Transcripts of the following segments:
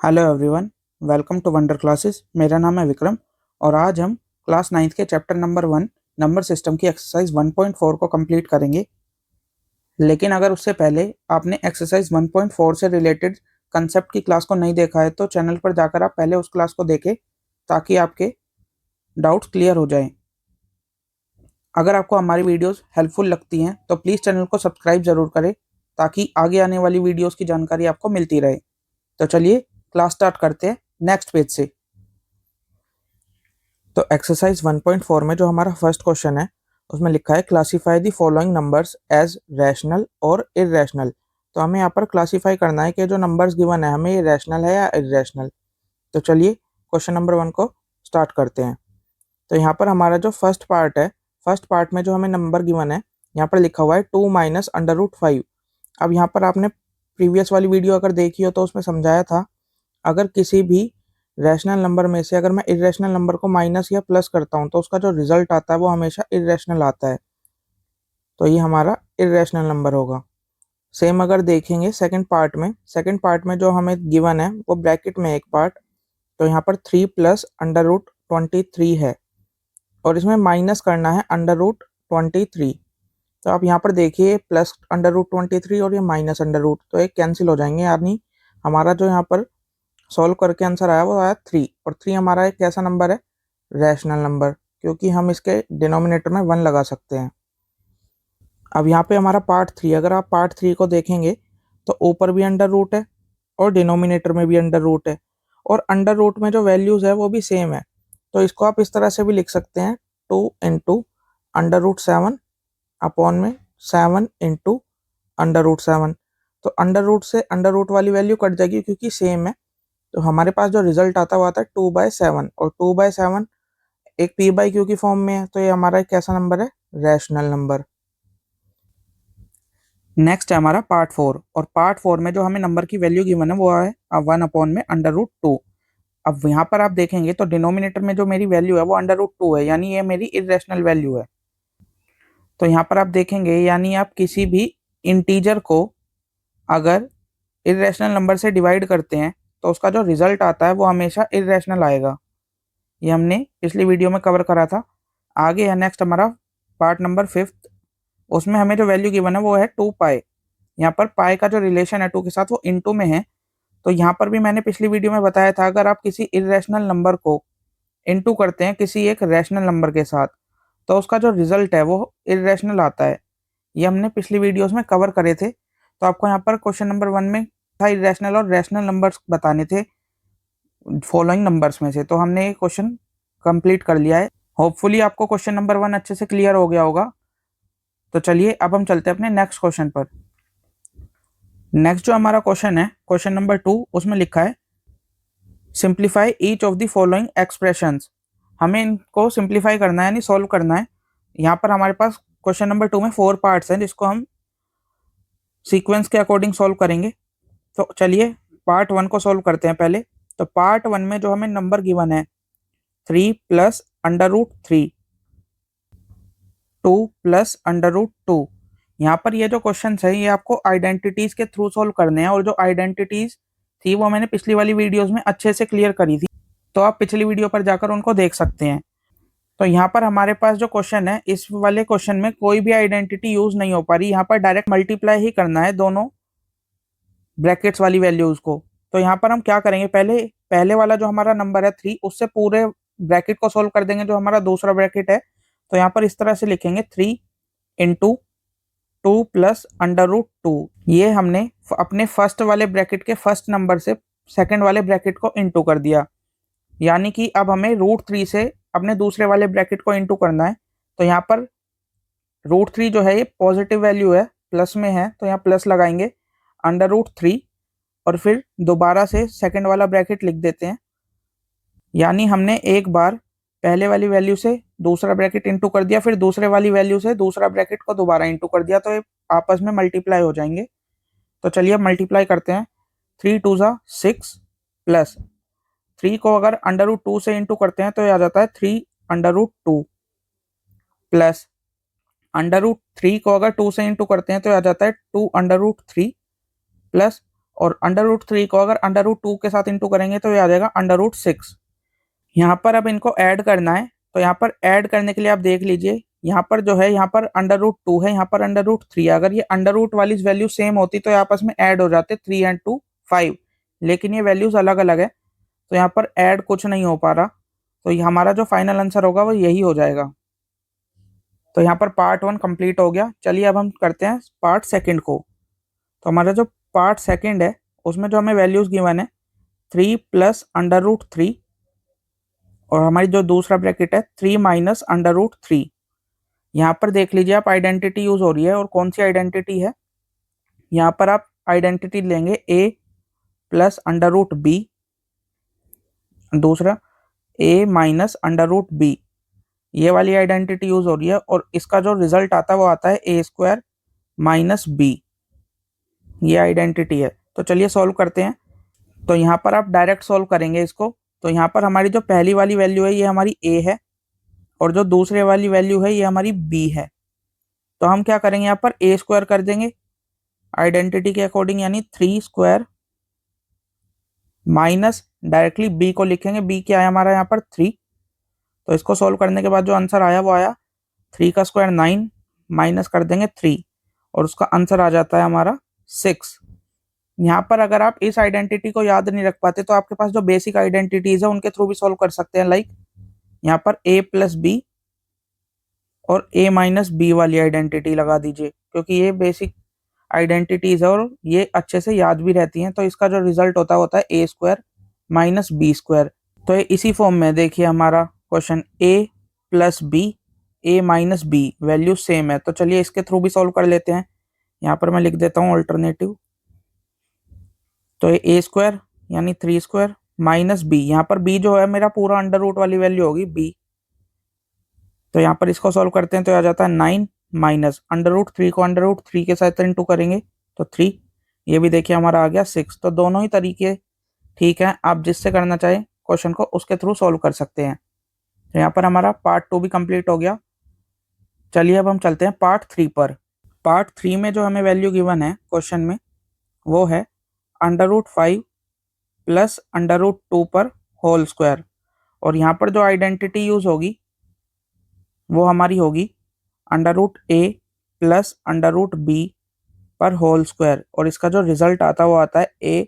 Hello everyone, welcome to wonder classes. मेरा नाम है विक्रम और आज हम क्लास 9th के चैप्टर नंबर 1 नंबर सिस्टम की एक्सरसाइज 1.4 को कंप्लीट करेंगे। लेकिन अगर उससे पहले आपने एक्सरसाइज 1.4 से रिलेटेड कंसेप्ट की क्लास को नहीं देखा है तो चैनल पर जाकर आप पहले उस क्लास को देखें ताकि आपके डाउट्स क्लियर हो जाएं। अगर आपको हमारी वीडियोस हेल्पफुल लगती हैं तो प्लीज़ चैनल को सब्सक्राइब ज़रूर करें ताकि आगे आने वाली वीडियोस की जानकारी आपको मिलती रहे। तो चलिए क्लास स्टार्ट करते हैं नेक्स्ट पेज से। तो एक्सरसाइज 1.4 में जो हमारा फर्स्ट क्वेश्चन है उसमें लिखा है classify the following numbers as rational और इरेशनल। तो हमें यहाँ पर क्लासीफाई करना है कि जो नंबर्स गिवन है हमें ये रैशनल है या इरेशनल। तो चलिए क्वेश्चन नंबर 1 को स्टार्ट करते हैं। तो यहाँ पर हमारा जो फर्स्ट पार्ट है, फर्स्ट पार्ट में जो हमें नंबर गिवन है यहाँ पर लिखा हुआ है 2 माइनस अंडर रूट 5। अब यहाँ पर आपने प्रीवियस वाली वीडियो अगर देखी हो तो उसमें समझाया था अगर किसी भी रैशनल नंबर में से अगर मैं इरेशनल नंबर को माइनस या प्लस करता हूँ तो उसका जो रिजल्ट आता है वो हमेशा इरेशनल आता है। तो ये हमारा इरेशनल नंबर होगा। सेम अगर देखेंगे सेकंड पार्ट में जो हमें गिवन है वो ब्रैकेट में एक पार्ट, तो यहाँ पर 3 प्लस अंडर रूट 23 है और इसमें माइनस करना है अंडर रूट 23। तो आप यहाँ पर देखिए प्लस अंडर रूट 23 और ये माइनस अंडर रूट, तो एक कैंसिल हो जाएंगे, यानी हमारा जो यहाँ पर सॉल्व करके आंसर आया वो आया 3। और 3 हमारा एक कैसा नंबर है, रैशनल नंबर, क्योंकि हम इसके डिनोमिनेटर में 1 लगा सकते हैं। अब यहाँ पे हमारा पार्ट 3, अगर आप पार्ट 3 को देखेंगे तो ऊपर भी अंडर रूट है और डिनोमिनेटर में भी अंडर रूट है और अंडर रूट में जो वैल्यूज़ है वो भी सेम है। तो इसको आप इस तरह से भी लिख सकते हैं 2 इंटू अंडर रूट 7 अपॉन में 7 इंटू अंडर रूट 7। तो अंडर रूट से अंडर रूट वाली वैल्यू कट जाएगी क्योंकि सेम है। तो हमारे पास जो रिजल्ट आता है वो आता है 2/7 और 2/7 एक पी बाई क्यू की फॉर्म में है, तो ये हमारा एक कैसा नंबर है, रैशनल नंबर। नेक्स्ट है हमारा पार्ट 4 और पार्ट 4 में जो हमें नंबर की वैल्यू गिवन है वो है 1 अपॉन में अंडर रूट 2। अब यहाँ पर आप देखेंगे तो डिनोमिनेटर में जो मेरी वैल्यू है वो अंडर रूट 2 है, यानी ये मेरी इरेशनल वैल्यू है। तो यहाँ पर आप देखेंगे यानी आप किसी भी इंटीजर को अगर इरेशनल नंबर से डिवाइड करते हैं तो उसका जो रिजल्ट आता है वो हमेशा इरेशनल आएगा। ये हमने पिछली वीडियो में कवर करा था। आगे है नेक्स्ट हमारा पार्ट नंबर 5, उसमें हमें जो वैल्यू गिवन है वो है 2 पाई। यहाँ पर पाई का जो रिलेशन है 2 के साथ वो इनटू में है। तो यहाँ पर भी मैंने पिछली वीडियो में बताया था अगर आप किसी इरेशनल नंबर को इनटू करते हैं किसी एक रैशनल नंबर के साथ तो उसका जो रिजल्ट है वो इरेशनल आता है। ये हमने पिछली वीडियोस में कवर करे थे। तो आपको यहाँ पर क्वेश्चन नंबर 1 में था इरेशनल और रैशनल नंबर्स बताने थे फॉलोइंग नंबर्स में से, तो हमने ये क्वेश्चन कंप्लीट कर लिया है। होपफुली आपको क्वेश्चन नंबर 1 अच्छे से क्लियर हो गया होगा। तो चलिए अब हम चलते हैं अपने नेक्स्ट क्वेश्चन पर। नेक्स्ट जो हमारा क्वेश्चन है क्वेश्चन नंबर 2, उसमें लिखा है simplify each of the following expressions. हमें इनको सिंप्लीफाई करना है यानी सॉल्व करना है। यहाँ पर हमारे पास क्वेश्चन नंबर 2 में 4 पार्ट्स हैं जिसको हम सीक्वेंस के अकॉर्डिंग सॉल्व करेंगे। तो चलिए पार्ट 1 को सॉल्व करते हैं पहले। तो पार्ट 1 में जो हमें नंबर गिवन है 3 plus under root 3, 2 plus under root 2। यहाँ पर ये जो क्वेश्चन है ये आपको आइडेंटिटीज के थ्रू सॉल्व करने हैं और जो आइडेंटिटीज थी वो मैंने पिछली वाली वीडियोस में अच्छे से क्लियर करी थी, तो आप पिछली वीडियो पर जाकर उनको देख सकते हैं। तो यहाँ पर हमारे पास जो क्वेश्चन है इस वाले क्वेश्चन में कोई भी आइडेंटिटी यूज नहीं हो पा रही। यहाँ पर डायरेक्ट मल्टीप्लाई ही करना है दोनों ब्रैकेट्स वाली वैल्यूज को। तो यहाँ पर हम क्या करेंगे, पहले वाला जो हमारा नंबर है 3 उससे पूरे ब्रैकेट को सोल्व कर देंगे जो हमारा दूसरा ब्रैकेट है। तो यहाँ पर इस तरह से लिखेंगे 3 इंटू 2 प्लस अंडर रूट 2। ये हमने अपने फर्स्ट वाले ब्रैकेट के फर्स्ट नंबर से सेकंड वाले ब्रैकेट को इंटू कर दिया, यानी कि अब हमें रूट 3 से अपने दूसरे वाले ब्रैकेट को इंटू करना है। तो यहाँ पर रूट 3 जो है ये पॉजिटिव वैल्यू है, प्लस में है, तो यहाँ प्लस लगाएंगे अंडर रूट 3 और फिर दोबारा से सेकंड वाला ब्रैकेट लिख देते हैं, यानी हमने एक बार पहले वाली वैल्यू से दूसरा ब्रैकेट इंटू कर दिया फिर दूसरे वाली वैल्यू से दूसरा ब्रैकेट को दोबारा इंटू कर दिया, तो ये आपस में मल्टीप्लाई हो जाएंगे। तो चलिए अब मल्टीप्लाई करते हैं। 3 2 ज़ा 6 प्लस 3 को अगर अंडर रूट 2 से इंटू करते हैं तो ये आ जाता है 3 under root 2 plus under root 3 को अगर 2 से इंटू करते हैं तो ये आ जाता है 2 अंडर रूट 3 प्लस और अंडर रूट 3 को अगर अंडर रूट 2 के साथ इंटू करेंगे तो ये आ जाएगा अंडर रूट 6। यहाँ पर अब इनको ऐड करना है, तो यहाँ पर ऐड करने के लिए आप देख लीजिए, यहाँ पर जो है यहाँ पर अंडर रूट 2 है, यहाँ पर अंडर रूट 3 है। अगर ये अंडर रूट वाली वैल्यू सेम होती तो ये आपस में ऐड हो जाते 3 एंड 2 5, लेकिन ये वैल्यूज अलग अलग है तो यहाँ पर ऐड कुछ नहीं हो पा रहा। तो ये हमारा जो फाइनल आंसर होगा वो यही हो जाएगा। तो यहाँ पर पार्ट 1 कंप्लीट हो गया। चलिए अब हम करते हैं पार्ट सेकंड को। तो हमारा जो पार्ट सेकंड है उसमें जो हमें वैल्यूज गिवन है 3 प्लस अंडर रूट 3, और हमारी जो दूसरा ब्रैकेट है 3 माइनस अंडर रूट 3। यहाँ पर देख लीजिए आप आइडेंटिटी यूज हो रही है, और कौन सी आइडेंटिटी है, यहाँ पर आप आइडेंटिटी लेंगे a plus under root B, दूसरा a minus under root B, ये वाली आइडेंटिटी यूज हो रही है, और इसका जो रिजल्ट आता है वो आता है ए स्क्वायर माइनस बी, ये आइडेंटिटी है। तो चलिए सॉल्व करते हैं। तो यहाँ पर आप डायरेक्ट सॉल्व करेंगे इसको। तो यहाँ पर हमारी जो पहली वाली वैल्यू है ये हमारी a है, और जो दूसरे वाली वैल्यू है ये हमारी b है। तो हम क्या करेंगे, यहाँ पर a स्क्वायर कर देंगे आइडेंटिटी के अकॉर्डिंग, यानी 3 स्क्वायर माइनस डायरेक्टली b को लिखेंगे, b क्या है हमारा यहाँ पर 3। तो इसको सॉल्व करने के बाद जो आंसर आया वो आया 3 का स्क्वायर 9, माइनस कर देंगे 3, और उसका आंसर आ जाता है हमारा 6। यहाँ पर अगर आप इस आइडेंटिटी को याद नहीं रख पाते तो आपके पास जो बेसिक आइडेंटिटीज है उनके थ्रू भी सॉल्व कर सकते हैं। लाइक यहाँ पर a प्लस बी और a माइनस बी वाली आइडेंटिटी लगा दीजिए, क्योंकि ये बेसिक आइडेंटिटीज है और ये अच्छे से याद भी रहती हैं। तो इसका जो रिजल्ट होता है a square minus B square. तो ये इसी फॉर्म में देखिए हमारा question a plus B, a minus B, value same है। तो चलिए इसके थ्रू भी सॉल्व कर लेते हैं। यहाँ पर मैं लिख देता हूँ ऑल्टरनेटिव। तो ये a स्क्वायर यानी 3 स्क्वायर माइनस बी, यहाँ पर b जो है मेरा पूरा अंडर रूट वाली वैल्यू होगी b। तो यहाँ पर इसको सॉल्व करते हैं तो आ जाता है 9 माइनस अंडर रूट 3 को अंडर रूट 3 के साथ इंटू करेंगे तो 3, ये भी देखिए हमारा आ गया 6। तो दोनों ही तरीके ठीक है, आप जिससे करना चाहें क्वेश्चन को उसके थ्रू सॉल्व कर सकते हैं। तो यहाँ पर हमारा पार्ट 2 भी कंप्लीट हो गया। चलिए अब हम चलते हैं पार्ट 3 पर। पार्ट 3 में जो हमें वैल्यू गिवन है क्वेश्चन में वो है under root 5 plus under root 2 पर होल स्क्वायर, और यहाँ पर जो आइडेंटिटी यूज होगी वो हमारी होगी under root a plus under root B पर होल स्क्वायर, और इसका जो रिजल्ट आता है वो आता है a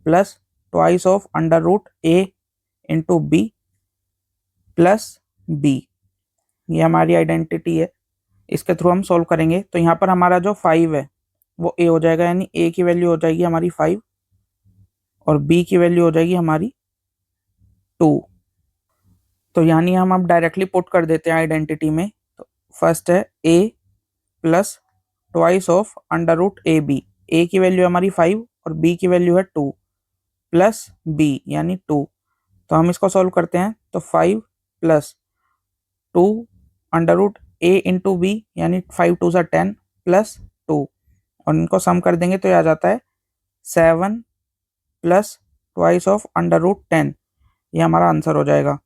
plus twice of under root a into B plus b। ये हमारी आइडेंटिटी है, इसके थ्रू हम सॉल्व करेंगे। तो यहाँ पर हमारा जो 5 है वो a हो जाएगा, यानी a की वैल्यू हो जाएगी हमारी 5 और b की वैल्यू हो जाएगी हमारी 2। तो यानी हम अब डायरेक्टली पुट कर देते हैं आइडेंटिटी में। तो फर्स्ट है a plus twice of under root A B, A की वैल्यू हमारी 5 और b की वैल्यू है 2 प्लस b यानी 2। तो हम इसको सॉल्व करते हैं तो 5 प्लस 2 अंडर रूट ए इंटू बी यानी 5 2 सा 10 प्लस 2, और इनको सम कर देंगे तो ये आ जाता है 7 plus twice of under root 10, ये हमारा आंसर हो जाएगा।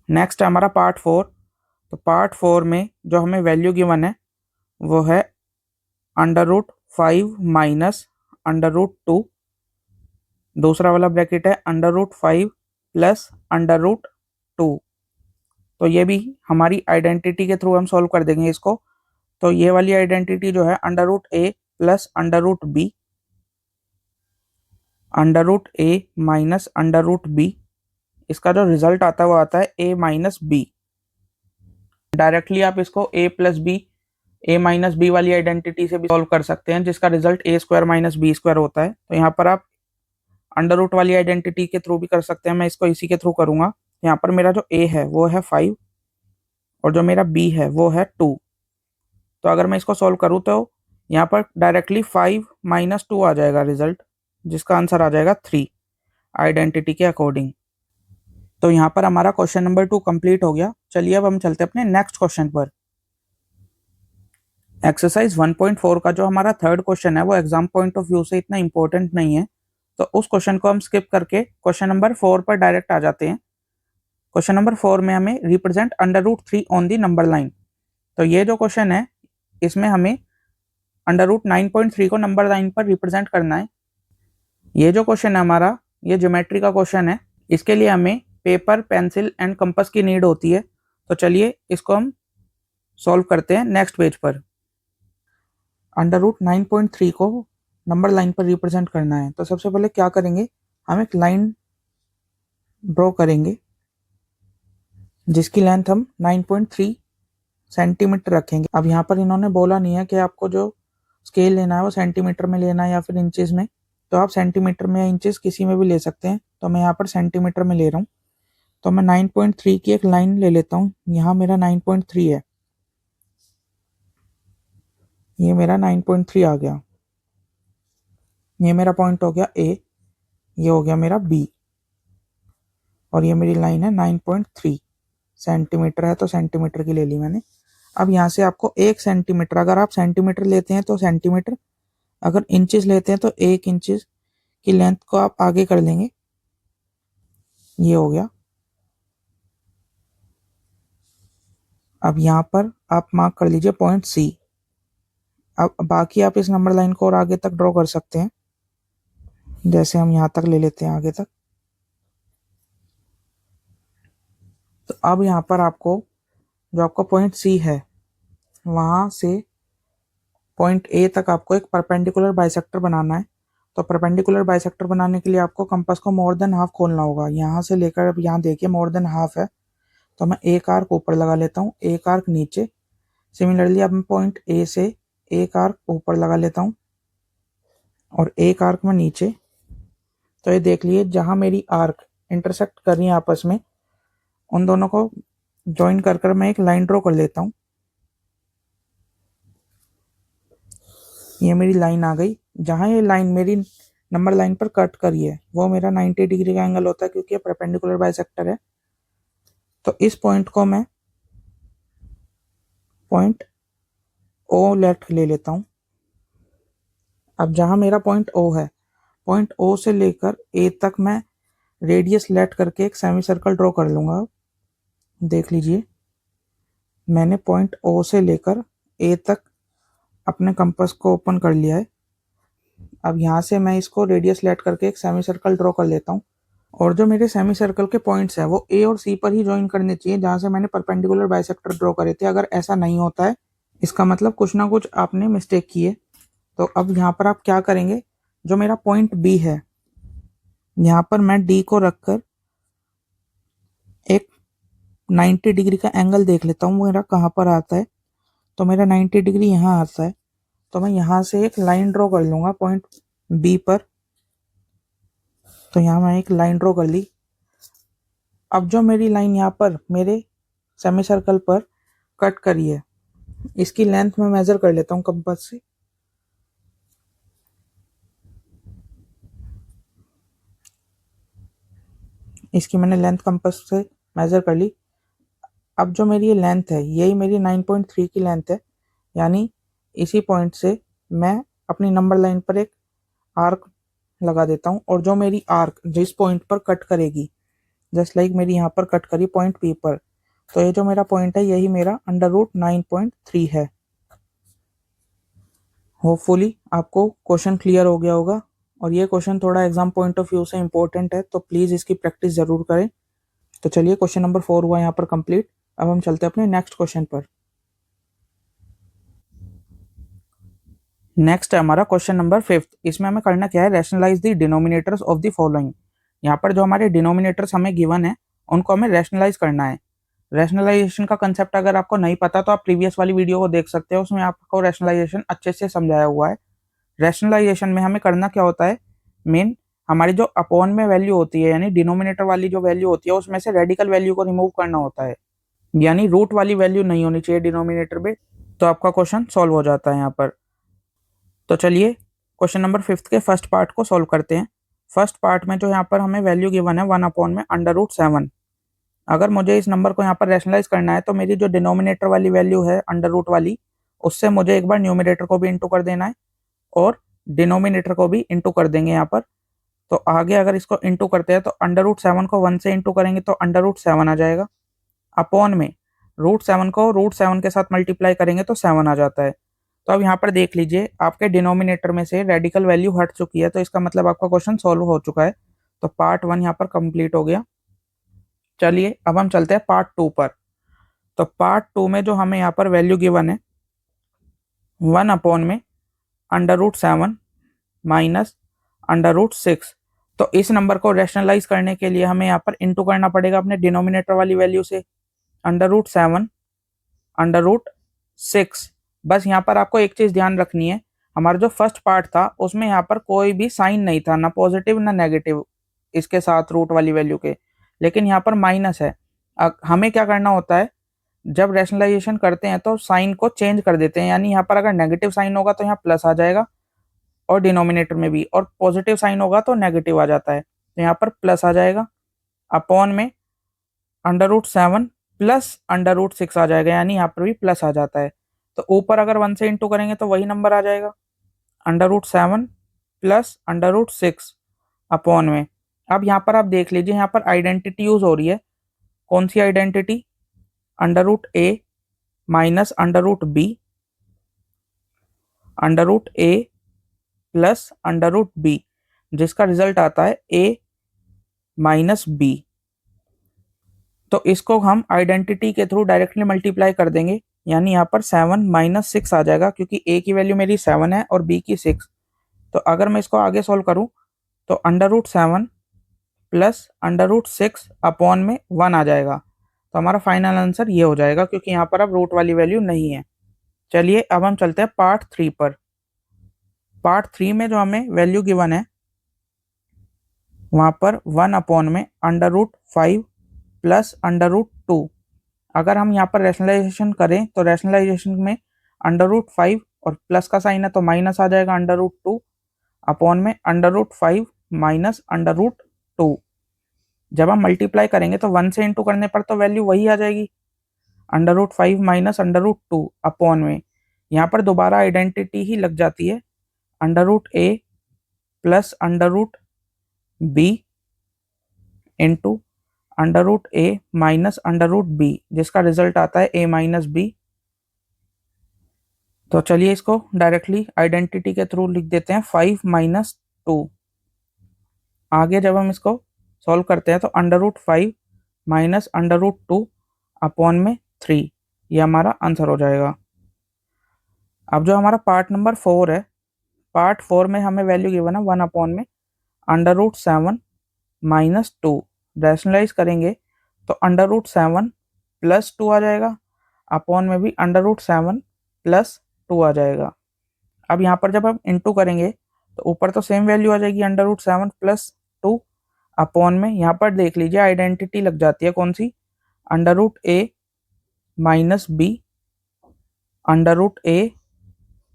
नेक्स्ट है हमारा पार्ट 4। तो पार्ट 4 में जो हमें वैल्यू गिवन है वो है under root 5 minus under root 2, दूसरा वाला ब्रैकेट है under root 5 plus under root 2। तो ये भी हमारी आइडेंटिटी के थ्रू हम सॉल्व कर देंगे इसको। तो ये वाली आइडेंटिटी जो है under root a plus under root B, under root a minus under root B, इसका जो रिजल्ट आता है वो आता है a माइनस बी। डायरेक्टली आप इसको a plus B, a minus B वाली आइडेंटिटी से भी सॉल्व कर सकते हैं, जिसका result a square minus B square होता है। तो यहाँ पर आप अंडर रूट वाली आइडेंटिटी के थ्रू भी कर सकते हैं, मैं इसको इसी के थ्रू करूंगा। यहाँ पर मेरा जो a है वो है 5 और जो मेरा b है वो है 2। तो अगर मैं इसको सॉल्व करूँ तो यहाँ पर डायरेक्टली 5 माइनस 2 आ जाएगा रिजल्ट, जिसका आंसर आ जाएगा 3 आइडेंटिटी के अकॉर्डिंग। तो यहाँ पर हमारा क्वेश्चन नंबर 2 कंप्लीट हो गया। चलिए अब हम चलते हैं अपने नेक्स्ट क्वेश्चन पर। एक्सरसाइज 1.4 का जो हमारा थर्ड क्वेश्चन है वो एग्जाम पॉइंट ऑफ व्यू से इतना इंपॉर्टेंट नहीं है, तो उस क्वेश्चन को हम स्किप करके क्वेश्चन नंबर 4 पर डायरेक्ट आ जाते हैं। क्वेश्चन नंबर 4 में हमें represent under root 3 on the number line. तो ये जो क्वेश्चन है इसमें हमें अंडर रूट 9.3 को नंबर लाइन पर रिप्रेजेंट करना है। ये जो क्वेश्चन है हमारा, ये ज्योमेट्री का क्वेश्चन है। इसके लिए हमें पेपर, पेंसिल एंड कंपास की नीड होती है। तो चलिए इसको हम सॉल्व करते हैं नेक्स्ट पेज पर। अंडर रूट 9.3 को नंबर लाइन पर रिप्रेजेंट करना है। तो सबसे पहले क्या करेंगे, हम एक लाइन ड्रॉ करेंगे जिसकी लेंथ हम 9.3 सेंटीमीटर रखेंगे। अब यहाँ पर इन्होंने बोला नहीं है कि आपको जो स्केल लेना है वो सेंटीमीटर में लेना है या फिर इंचेस में। तो आप सेंटीमीटर में या इंचेस किसी में भी ले सकते हैं। तो मैं यहाँ पर सेंटीमीटर में ले रहा हूँ। तो मैं 9.3 की एक लाइन ले लेता हूँ। यहाँ मेरा 9.3 है, ये मेरा 9.3 आ गया। ये मेरा पॉइंट हो गया ए, ये हो गया मेरा बी, और ये मेरी लाइन है 9.3 सेंटीमीटर है, तो सेंटीमीटर की ले ली मैंने। अब यहाँ से आपको 1 सेंटीमीटर, अगर आप सेंटीमीटर लेते हैं तो सेंटीमीटर, अगर इंचेस लेते हैं तो 1 इंचेस की लेंथ को आप आगे कर लेंगे। ये हो गया। अब यहाँ पर आप मार्क कर लीजिए पॉइंट सी। अब बाकी आप इस नंबर लाइन को और आगे तक ड्रॉ कर सकते हैं। जैसे हम यहाँ तक ले लेते हैं, आगे तक। तो अब यहाँ पर आपको जो आपका पॉइंट सी है, वहाँ से पॉइंट ए तक आपको एक परपेंडिकुलर बाइसेक्टर बनाना है। तो परपेंडिकुलर बाइसेक्टर बनाने के लिए आपको कंपास को मोर देन हाफ खोलना होगा। यहाँ से लेकर अब यहाँ देखिए मोर देन हाफ है, तो मैं एक आर्क ऊपर लगा लेता हूँ, एक आर्क नीचे। सिमिलरली अब मैं पॉइंट ए से एक आर्क ऊपर लगा लेता हूँ और एक आर्क में नीचे। तो ये देख लिए जहाँ मेरी आर्क इंटरसेक्ट कर रही है आपस में, उन दोनों को ज्वाइन कर कर मैं एक लाइन ड्रॉ कर लेता हूँ। ये मेरी लाइन आ गई। जहाँ ये लाइन मेरी नंबर लाइन पर कट करी है वो मेरा 90 डिग्री का एंगल होता है, क्योंकि ये परपेंडिकुलर बाइसेक्टर है। तो इस पॉइंट को मैं पॉइंट ओ लेट ले लेता हूँ। अब जहाँ मेरा पॉइंट ओ है, पॉइंट ओ से लेकर ए तक मैं रेडियस लेट करके एक सेमी सर्कल ड्रॉ कर लूँगा। देख लीजिए, मैंने पॉइंट ओ से लेकर ए तक अपने कंपास को ओपन कर लिया है। अब यहाँ से मैं इसको रेडियस लेट करके एक सेमी सर्कल ड्रॉ कर लेता हूँ। और जो मेरे सेमी सर्कल के पॉइंट्स हैं वो ए और सी पर ही ज्वाइन करने चाहिए, जहाँ से मैंने परपेंडिकुलर बाइसेक्टर ड्रॉ करे थे। अगर ऐसा नहीं होता है, इसका मतलब कुछ ना कुछ आपने मिस्टेक की है। तो अब यहाँ पर आप क्या करेंगे, जो मेरा पॉइंट बी है, यहाँ पर मैं डी को रखकर एक 90 डिग्री का एंगल देख लेता हूँ मेरा कहाँ पर आता है। तो मेरा 90 डिग्री यहाँ आता है। तो मैं यहाँ से एक लाइन ड्रॉ कर लूँगा पॉइंट बी पर। तो यहाँ मैं एक लाइन ड्रॉ कर ली। अब जो मेरी लाइन यहाँ पर मेरे सेमी सर्कल पर कट करी है, इसकी लेंथ मैं मेजर कर लेता हूँ कंपास से। इसकी मैंने लेंथ कंपास से मेजर कर ली। अब जो मेरी ये लेंथ है, यही मेरी 9.3 की लेंथ है। यानी इसी पॉइंट से मैं अपनी नंबर लाइन पर एक आर्क लगा देता हूँ, और जो मेरी आर्क जिस पॉइंट पर कट करेगी, जस्ट लाइक मेरी यहाँ पर कट करी पॉइंट पी पर, तो ये जो मेरा पॉइंट है यही मेरा अंडर रूट 9.3 है। होपफुली आपको क्वेश्चन क्लियर हो गया होगा, और ये क्वेश्चन थोड़ा एग्जाम पॉइंट ऑफ व्यू से इंपॉर्टेंट है, तो प्लीज़ इसकी प्रैक्टिस ज़रूर करें। तो चलिए क्वेश्चन नंबर 4 हुआ यहाँ पर कंप्लीट। अब हम चलते हैं अपने नेक्स्ट क्वेश्चन पर। नेक्स्ट है हमारा क्वेश्चन नंबर 5। इसमें हमें करना क्या है, rationalise the denominators of the following. यहाँ पर जो हमारे डिनोमिनेटर्स हमें गिवन है उनको हमें रैशनलाइज करना है। रैशनलाइजेशन का कंसेप्ट अगर आपको नहीं पता तो आप प्रीवियस वाली वीडियो को देख सकते हो, उसमें आपको रैशनलाइजेशन अच्छे से समझाया हुआ है। रैशनलाइजेशन में हमें करना क्या होता है, मेन हमारी जो अपॉन में वैल्यू होती है, यानी डिनोमिनेटर वाली जो वैल्यू होती है, उसमें से रेडिकल वैल्यू को रिमूव करना होता है। यानी रूट वाली वैल्यू नहीं होनी चाहिए डिनोमिनेटर में, तो आपका क्वेश्चन सॉल्व हो जाता है यहाँ पर। तो चलिए क्वेश्चन नंबर 5 के फर्स्ट पार्ट को सॉल्व करते हैं। फर्स्ट पार्ट में जो यहाँ पर हमें वैल्यू गिवन है 1 अपॉन में अंडर रूट 7। अगर मुझे इस नंबर को यहाँ पर रैशनलाइज करना है तो मेरी जो डिनोमिनेटर वाली वैल्यू है अंडर रूट वाली, उससे मुझे एक बार न्यूमिनेटर को भी इंटू कर देना है और डिनोमिनेटर को भी इंटू कर देंगे यहाँ पर। तो आगे अगर इसको इंटू करते हैं तो अंडर रूट 7 को 1 से इंटू करेंगे तो अंडर रूट 7 आ जाएगा। अपॉन में रूट 7 को रूट 7 के साथ मल्टीप्लाई करेंगे तो 7 आ जाता है। तो अब यहाँ पर देख लीजिए आपके डिनोमिनेटर में से रेडिकल वैल्यू हट चुकी है, तो इसका मतलब आपका क्वेश्चन सॉल्व हो चुका है। तो पार्ट 1 यहाँ पर कंप्लीट हो गया। चलिए अब हम चलते हैं पार्ट 2 पर। तो पार्ट 2 में जो हमें यहाँ पर वैल्यू गिवन है 1/√7 माइनस √6। तो इस नंबर को रैशनलाइज करने के लिए हमें यहाँ पर इंटू करना पड़ेगा अपने डिनोमिनेटर वाली वैल्यू से। √7 √6। बस यहाँ पर आपको एक चीज़ ध्यान रखनी है, हमारा जो फर्स्ट पार्ट था उसमें यहाँ पर कोई भी साइन नहीं था, ना पॉजिटिव ना नेगेटिव इसके साथ रूट वाली वैल्यू के, लेकिन यहाँ पर माइनस है। हमें क्या करना होता है, जब रैशनलाइजेशन करते हैं तो साइन को चेंज कर देते हैं, यानी यहाँ पर अगर नेगेटिव साइन होगा तो यहाँ प्लस आ जाएगा और डिनोमिनेटर में भी, और पॉजिटिव साइन होगा तो नेगेटिव आ जाता है, तो यहाँ पर प्लस आ जाएगा। अपॉन में √7 प्लस √6 आ जाएगा, यानी यहाँ पर भी प्लस आ जाता है। तो ऊपर अगर 1 से इंटू करेंगे तो वही नंबर आ जाएगा, √7 प्लस √6 अपॉन में। अब यहाँ पर आप देख लीजिए, यहाँ पर आइडेंटिटी यूज हो रही है। कौन सी identity? √a minus √b, √a plus √b, जिसका रिजल्ट आता है a माइनस b। तो इसको हम आइडेंटिटी के थ्रू डायरेक्टली मल्टीप्लाई कर देंगे, यानी यहाँ पर 7 माइनस 6 आ जाएगा, क्योंकि a की वैल्यू मेरी 7 है और b की 6। तो अगर मैं इसको आगे सॉल्व करूँ तो √7 प्लस √6 अपॉन में 1 आ जाएगा। तो हमारा फाइनल आंसर ये हो जाएगा, क्योंकि यहाँ पर अब रूट वाली वैल्यू नहीं है। चलिए अब हम चलते हैं पार्ट 3 पर। पार्ट 3 में जो हमें वैल्यू गिवन है वहाँ पर 1 अपॉन में √5 प्लस √2। अगर हम यहाँ पर रैशनलाइजेशन करें तो रैशनलाइजेशन में √5 और प्लस का साइन है तो माइनस आ जाएगा √2 अपॉन में √5 माइनस √2। जब हम मल्टीप्लाई करेंगे तो 1 से इंटू करने पर तो वैल्यू वही आ जाएगी, √5 माइनस √2 अपॉन में। यहाँ पर दोबारा आइडेंटिटी ही लग जाती है, √a plus √b into √a minus √b, जिसका रिजल्ट आता है a माइनस b। तो चलिए इसको डायरेक्टली आइडेंटिटी के थ्रू लिख देते हैं 5 माइनस 2। आगे जब हम इसको सॉल्व करते हैं तो √5 माइनस √2 अपॉन में 3, ये हमारा आंसर हो जाएगा। अब जो हमारा पार्ट नंबर 4 है, पार्ट 4 में हमें वैल्यू गिवन है 1 अपॉन में √7 माइनस 2। रैशनलाइज करेंगे तो √7 प्लस 2 आ जाएगा, अपॉन में भी √7 प्लस 2 आ जाएगा। अब यहाँ पर जब हम इंटू करेंगे तो ऊपर तो सेम वैल्यू आ जाएगी, √7 प्लस 2 अपॉन में। यहाँ पर देख लीजिए आइडेंटिटी लग जाती है, कौन सी? √a minus b √a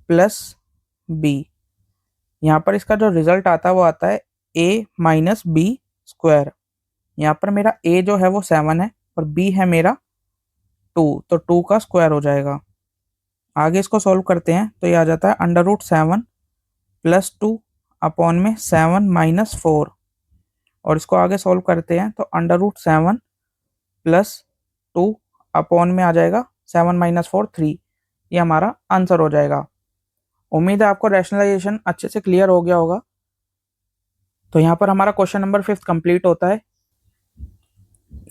plus b। यहाँ पर इसका जो रिजल्ट आता है वो आता है a माइनस b स्क्वायर। यहाँ पर मेरा a जो है वो 7 है और b है मेरा 2, तो 2 का स्क्वायर हो जाएगा। आगे इसको सॉल्व करते हैं तो ये आ जाता है √7 प्लस 2 अपॉन में 7 माइनस 4, और इसको आगे सॉल्व करते हैं तो √7 प्लस 2 अपॉन में आ जाएगा 7 माइनस 4 3, ये हमारा आंसर हो जाएगा। उम्मीद है आपको रैशनलाइजेशन अच्छे से क्लियर हो गया होगा। तो यहाँ पर हमारा क्वेश्चन नंबर 5 कंप्लीट होता है।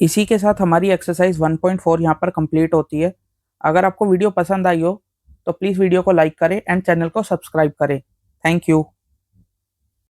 इसी के साथ हमारी एक्सरसाइज 1.4 यहाँ पर कंप्लीट होती है। अगर आपको वीडियो पसंद आई हो तो प्लीज़ वीडियो को लाइक करें एंड चैनल को सब्सक्राइब करें। Thank you.